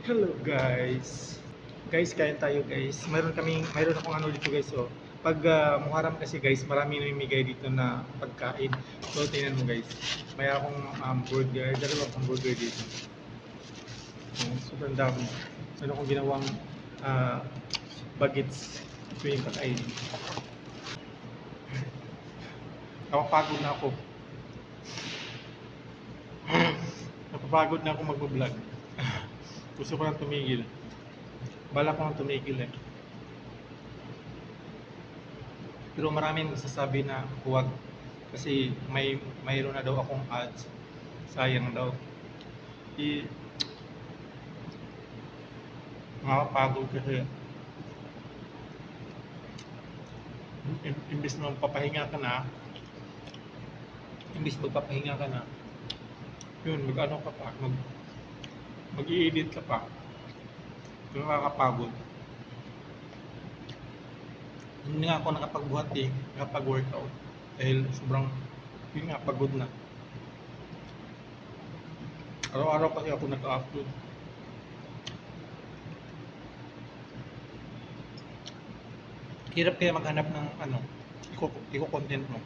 Hello guys. Guys, kain tayo guys. Mayroon akong ano dito guys, oh. Pag Muharram kasi guys, marami namimigay dito na pagkain. So tingnan mo guys. May akong burger, dalawang burger dito. Sobrang dami. Meron akong ginawang uh, bagets. Ito yung pagkain. Napapagod na ako. Napapagod na ako mag-vlog. Gusto ko lang tumigil. Balak ko lang tumigil eh. Pero maraming nagsasabi na huwag kasi mayroon na daw akong ads. Sayang daw. I Nakakapagod kasi imbis na magpapahinga ka na, imbis magpapahinga ka na, yun, mag-ano ka pa, mag-i-edit ka pa. Nakakapagod. Hindi nga ako nakapagbuhat eh, nakapag-workout. Dahil sobrang, yun nga, pagod na. Araw-araw kasi ako nag-upload. Hirap kaya maghanap ng ano, iko-content mo.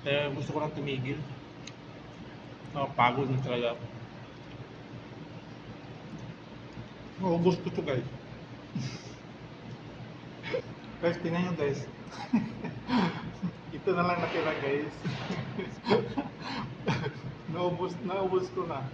Kaya gusto ko lang tumigil. Nakapagod na talaga. Naubos ko to guys. Guys, tingnan nyo guys. Ito na lang natira guys. Naubos ko na.